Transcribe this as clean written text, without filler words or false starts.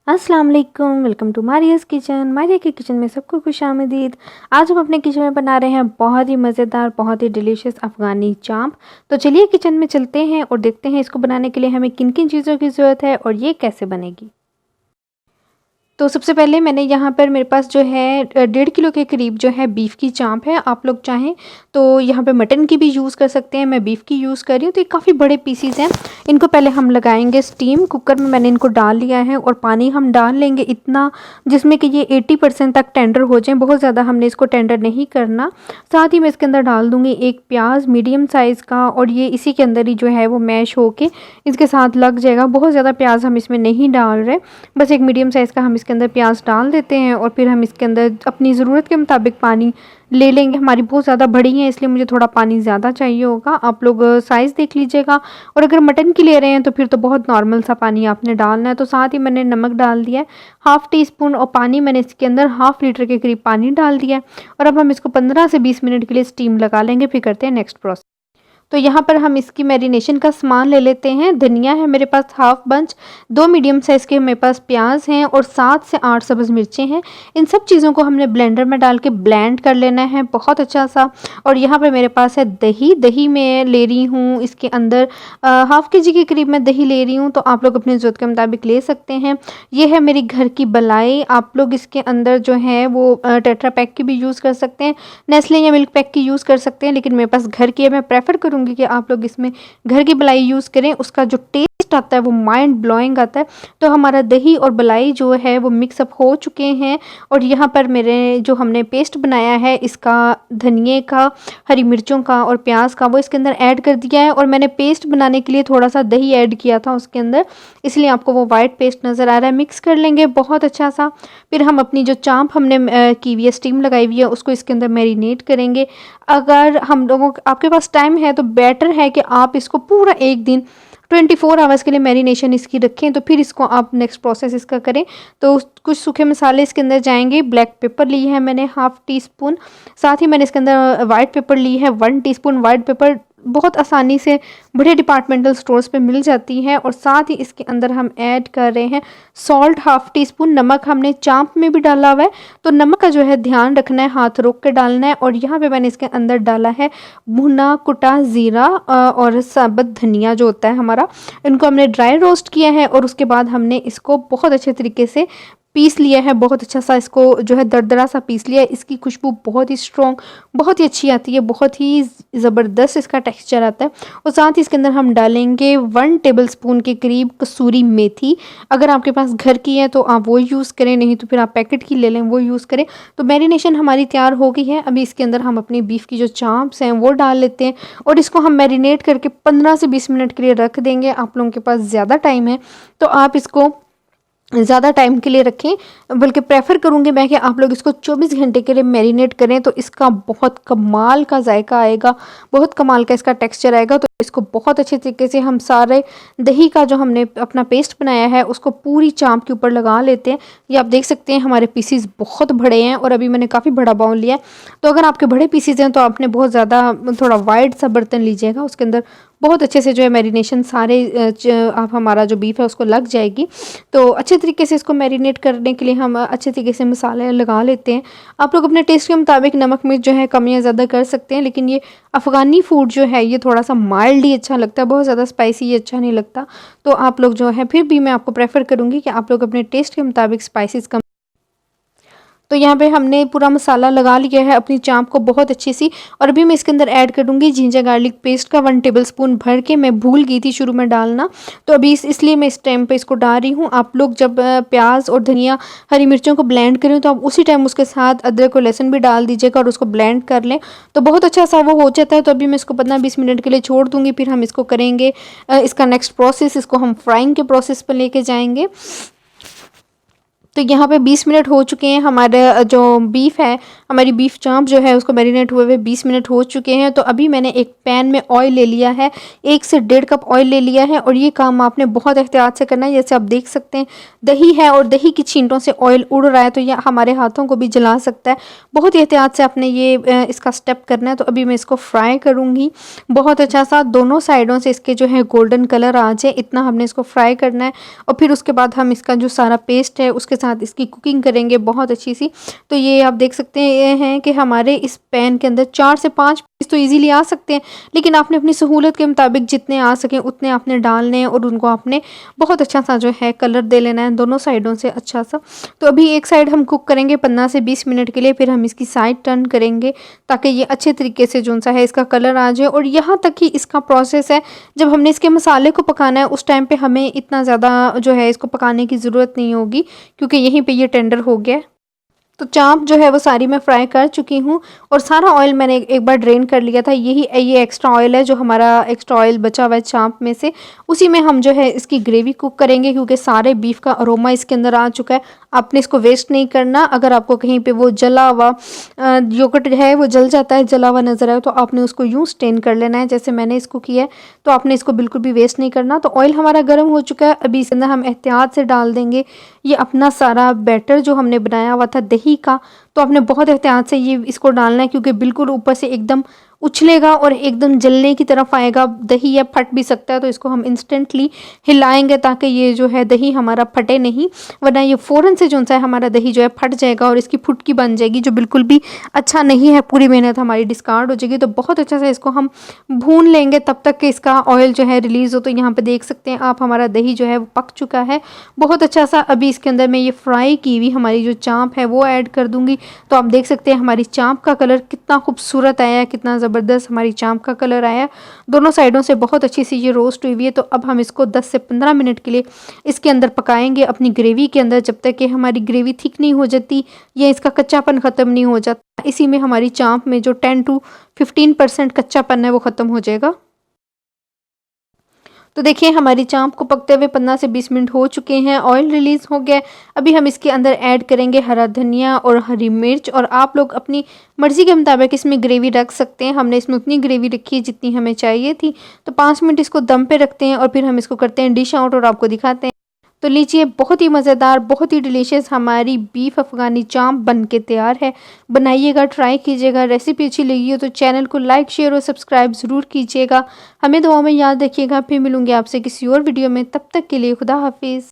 अस्सलाम वालेकुम, welcome to मारियाज़ kitchen. Maria के किचन में सबको खुशामदीद। आज हम अपने किचन में बना रहे हैं बहुत ही मज़ेदार, बहुत ही डिलीशियस अफ़गानी चांप। तो चलिए किचन में चलते हैं और देखते हैं इसको बनाने के लिए हमें किन किन चीज़ों की ज़रूरत है और ये कैसे बनेगी। तो सबसे पहले मैंने यहाँ पर मेरे पास जो है 1.5 किलो के करीब जो है बीफ की चांप है। आप लोग चाहें तो यहाँ पे मटन की भी यूज़ कर सकते हैं, मैं बीफ की यूज़ कर रही हूँ। तो ये काफ़ी बड़े पीसीज हैं। इनको पहले हम लगाएंगे स्टीम। कुकर में मैंने इनको डाल लिया है और पानी हम डाल लेंगे इतना जिसमें कि ये 80% तक टेंडर हो जाए। बहुत ज़्यादा हमने इसको टेंडर नहीं करना। साथ ही मैं इसके अंदर डाल दूँगी एक प्याज मीडियम साइज़ का, और ये इसी के अंदर ही जो है वो मैश होके इसके साथ लग जाएगा। बहुत ज़्यादा प्याज हम इसमें नहीं डाल रहे, बस एक मीडियम साइज़ का हम इसके अंदर प्याज डाल देते हैं और फिर हम इसके अंदर अपनी ज़रूरत के मुताबिक पानी ले लेंगे। हमारी बहुत ज़्यादा बड़ी है इसलिए मुझे थोड़ा पानी ज़्यादा चाहिए होगा। आप लोग साइज़ देख लीजिएगा। और अगर मटन की ले रहे हैं तो फिर तो बहुत नॉर्मल सा पानी आपने डालना है। तो साथ ही मैंने नमक डाल दिया है हाफ़ टी स्पून, और पानी मैंने इसके अंदर हाफ़ लीटर के करीब पानी डाल दिया है। और अब हम इसको 15 से 20 मिनट के लिए स्टीम लगा लेंगे। फिर करते हैं नेक्स्ट प्रोसेस। तो यहाँ पर हम इसकी मैरिनेशन का सामान ले लेते हैं। धनिया है मेरे पास हाफ बंच, 2 मीडियम साइज़ के मेरे पास प्याज हैं और 7 से 8 सब्ज़ मिर्चें हैं। इन सब चीज़ों को हमने ब्लेंडर में डाल के ब्लेंड कर लेना है बहुत अच्छा सा। और यहाँ पर मेरे पास है दही। दही मैं ले रही हूँ इसके अंदर हाफ़ केजी के करीब मैं दही ले रही हूँ। तो आप लोग अपनी ज़रूरत के मुताबिक ले सकते हैं। ये है मेरी घर की मलाई। आप लोग इसके अंदर जो है वो टेट्रा पैक की भी यूज़ कर सकते हैं, नेस्ले या मिल्क पैक की यूज़ कर सकते हैं, लेकिन मेरे पास घर की है। मैं प्रेफर करूँगी कि आप लोग इसमें घर की मलाई यूज़ करें। उसका जो टेस्ट आता है वो माइंड ब्लोइंग आता है। तो हमारा दही और मलाई जो है वो मिक्सअप हो चुके हैं। और यहाँ पर मेरे जो हमने पेस्ट बनाया है इसका, धनिए का, हरी मिर्चों का और प्याज का, वो इसके अंदर ऐड कर दिया है। और मैंने पेस्ट बनाने के लिए थोड़ा सा दही ऐड किया था उसके अंदर, इसलिए आपको वो वाइट पेस्ट नज़र आ रहा है। मिक्स कर लेंगे बहुत अच्छा सा। फिर हम अपनी जो चांप हमने की हुई है, स्टीम लगाई हुई है, उसको इसके अंदर मैरिनेट करेंगे। अगर हम लोगों आपके पास टाइम है तो बेटर है कि आप इसको पूरा एक दिन 24 आवर्स के लिए मैरिनेशन इसकी रखें, तो फिर इसको आप नेक्स्ट प्रोसेस इसका करें। तो कुछ सूखे मसाले इसके अंदर जाएंगे। ब्लैक पेपर ली है मैंने हाफ़ टी स्पून, साथ ही मैंने इसके अंदर वाइट पेपर ली है 1 टीस्पून। वाइट पेपर बहुत आसानी से बड़े डिपार्टमेंटल स्टोर्स पे मिल जाती है। और साथ ही इसके अंदर हम ऐड कर रहे हैं सॉल्ट हाफ़ टी स्पून। नमक हमने चांप में भी डाला हुआ है, तो नमक का जो है ध्यान रखना है, हाथ रोक के डालना है। और यहाँ पे मैंने इसके अंदर डाला है भुना कुटा ज़ीरा और साबुत धनिया जो होता है हमारा, इनको हमने ड्राई रोस्ट किया है। और उसके बाद हमने इसको बहुत अच्छे तरीके से पीस लिया है, बहुत अच्छा सा इसको जो है दरदरा सा पीस लिया है। इसकी खुशबू बहुत ही स्ट्रॉन्ग, बहुत ही अच्छी आती है, बहुत ही ज़बरदस्त इसका टेक्सचर आता है। और साथ ही इसके अंदर हम डालेंगे 1 टेबलस्पून के करीब कसूरी मेथी। अगर आपके पास घर की है तो आप वो यूज़ करें, नहीं तो फिर आप पैकेट की ले लें, वो यूज़ करें। तो मैरिनेशन हमारी तैयार हो गई है। अभी इसके अंदर हम अपनी बीफ की जो चांप्स हैं वो डाल लेते हैं और इसको हम मैरिनेट करके 15 से 20 मिनट के लिए रख देंगे। आप लोगों के पास ज़्यादा टाइम है तो आप इसको ज़्यादा टाइम के लिए रखें, बल्कि प्रेफर करूँगी मैं कि आप लोग इसको 24 घंटे के लिए मैरिनेट करें, तो इसका बहुत कमाल का जायका आएगा, बहुत कमाल का इसका टेक्सचर आएगा। तो इसको बहुत अच्छे तरीके से हम सारे दही का जो हमने अपना पेस्ट बनाया है उसको पूरी चांप के ऊपर लगा लेते हैं। ये आप देख सकते हैं हमारे पीसीज बहुत बड़े हैं और अभी मैंने काफ़ी बड़ा बाउल लिया है। तो अगर आपके बड़े पीसीज हैं तो आपने बहुत ज़्यादा थोड़ा वाइड सा बर्तन लीजिएगा, उसके अंदर बहुत अच्छे से जो है मैरिनेशन सारे आप हमारा जो बीफ है उसको लग जाएगी। तो अच्छे तरीके से इसको मैरिनेट करने के लिए हम अच्छे तरीके से मसाले लगा लेते हैं। आप लोग अपने टेस्ट के मुताबिक नमक मिर्च जो है कम या ज़्यादा कर सकते हैं, लेकिन ये अफ़गानी फूड जो है ये थोड़ा सा माइल्ड ही अच्छा लगता है, बहुत ज़्यादा स्पाइसी ये अच्छा नहीं लगता। तो आप लोग जो है, फिर भी मैं आपको प्रेफर करूँगी कि आप लोग अपने टेस्ट के मुताबिक स्पाइसेस कम। तो यहाँ पे हमने पूरा मसाला लगा लिया है अपनी चांप को बहुत अच्छी सी। और अभी मैं इसके अंदर ऐड कर दूँगी जिंजर गार्लिक पेस्ट का 1 टेबलस्पून भर के, मैं भूल गई थी शुरू में डालना, तो अभी इसलिए मैं इस टाइम पे इसको डाल रही हूँ। आप लोग जब प्याज और धनिया हरी मिर्चों को ब्लेंड करें तो आप उसी टाइम उसके साथ अदरक और लहसुन भी डाल दीजिएगा और उसको ब्लेंड कर लें, तो बहुत अच्छा सा वो हो जाता है। तो अभी मैं इसको 15-20 मिनट के लिए छोड़ दूँगी, फिर हम इसको करेंगे इसका नेक्स्ट प्रोसेस, इसको हम फ्राइंग के प्रोसेस पर लेके जाएंगे। तो यहाँ पे 20 मिनट हो चुके हैं। हमारा जो बीफ है, हमारी बीफ चांप जो है उसको मैरिनेट हुए हुए 20 मिनट हो चुके हैं। तो अभी मैंने एक पैन में ऑयल ले लिया है, 1 से 1.5 कप ऑयल ले लिया है और ये काम आपने बहुत एहतियात से करना है। जैसे आप देख सकते हैं दही है और दही की छींटों से ऑयल उड़ रहा है, तो ये हमारे हाथों को भी जला सकता है। बहुत एहतियात से आपने ये इसका स्टेप करना है। तो अभी मैं इसको फ्राई करूँगी बहुत अच्छा सा, दोनों साइडों से इसके जो है गोल्डन कलर आ जाए, इतना हमने इसको फ्राई करना है। और फिर उसके बाद हम इसका जो सारा पेस्ट है उसके साथ इसकी कुकिंग करेंगे बहुत अच्छी सी। तो ये आप देख सकते हैं कि हमारे इस पैन के अंदर 4 से 5 पीस तो इजीली आ सकते हैं, लेकिन आपने अपनी सहूलत के मुताबिक जितने आ सकें उतने आपने डालने हैं और उनको आपने बहुत अच्छा सा जो है कलर दे लेना है दोनों साइडों से अच्छा सा। तो अभी एक साइड हम कुक करेंगे 15 से 20 मिनट के लिए, फिर हम इसकी साइड टर्न करेंगे ताकि ये अच्छे तरीके से जो सा है इसका कलर आ जाए। और यहाँ तक कि इसका प्रोसेस है, जब हमने इसके मसाले को पकाना है उस टाइम पे हमें इतना ज़्यादा जो है इसको पकाने की ज़रूरत नहीं होगी, क्योंकि यहीं पे ये टेंडर हो गया। तो चाँप जो है वो सारी मैं फ्राई कर चुकी हूँ और सारा ऑयल मैंने एक बार ड्रेन कर लिया था। ये एक्स्ट्रा ऑयल है जो हमारा एक्स्ट्रा ऑयल बचा हुआ है चाँप में से, उसी में हम जो है इसकी ग्रेवी कुक करेंगे, क्योंकि सारे बीफ का अरोमा इसके अंदर आ चुका है। आपने इसको वेस्ट नहीं करना। अगर आपको कहीं पे वो जला हुआ योगर्ट है वो जल जाता है, जला हुआ नज़र आए, तो आपने उसको यूँ स्टेन कर लेना है जैसे मैंने इसको किया है। तो आपने इसको बिल्कुल भी वेस्ट नहीं करना। तो ऑयल हमारा गर्म हो चुका है, अभी इसके अंदर हम एहतियात से डाल देंगे ये अपना सारा बैटर जो हमने बनाया हुआ था दही का। तो आपने बहुत एहतियात से ये इसको डालना है, क्योंकि बिल्कुल ऊपर से एकदम उछलेगा और एकदम जलने की तरफ आएगा दही, या फट भी सकता है। तो इसको हम इंस्टेंटली हिलाएंगे ताकि ये जो है दही हमारा फटे नहीं, वरना ये फ़ौरन से जो सा है हमारा दही जो है फट जाएगा और इसकी फुटकी बन जाएगी, जो बिल्कुल भी अच्छा नहीं है। पूरी मेहनत हमारी डिस्कार्ड हो जाएगी। तो बहुत अच्छा से इसको हम भून लेंगे तब तक कि इसका ऑयल जो है रिलीज़ हो। तो यहाँ पर देख सकते हैं आप हमारा दही जो है वो पक चुका है बहुत अच्छा सा। अभी इसके अंदर मैं ये फ्राई की हुई हमारी जो चाँप है वो ऐड कर दूँगी। तो आप देख सकते हैं हमारी चाँप का कलर कितना खूबसूरत आया है, कितना ज़बरदस्त हमारी चाँप का कलर आया। दोनों साइडों से बहुत अच्छी सी ये रोस्ट हुई हुई है। तो अब हम इसको 10 से 15 मिनट के लिए इसके अंदर पकाएंगे अपनी ग्रेवी के अंदर, जब तक कि हमारी ग्रेवी थिक नहीं हो जाती या इसका कच्चापन ख़त्म नहीं हो जाता। इसी में हमारी चाँप में जो 10 to 15% कच्चापन है वो ख़त्म हो जाएगा। तो देखिए हमारी चाँप को पकते हुए 15 से 20 मिनट हो चुके हैं, ऑयल रिलीज़ हो गया है। अभी हम इसके अंदर ऐड करेंगे हरा धनिया और हरी मिर्च, और आप लोग अपनी मर्ज़ी के मुताबिक इसमें ग्रेवी रख सकते हैं। हमने इसमें उतनी ग्रेवी रखी है जितनी हमें चाहिए थी। तो 5 मिनट इसको दम पे रखते हैं और फिर हम इसको करते हैं डिश आउट और आपको दिखाते हैं। तो लीजिए बहुत ही मज़ेदार, बहुत ही डिलीशियस हमारी बीफ अफ़गानी चाँप बन के तैयार है। बनाइएगा, ट्राई कीजिएगा। रेसिपी अच्छी लगी हो तो चैनल को लाइक, शेयर और सब्सक्राइब ज़रूर कीजिएगा। हमें दुआ में याद रखिएगा। फिर मिलूँगी आपसे किसी और वीडियो में, तब तक के लिए खुदा हाफिज़।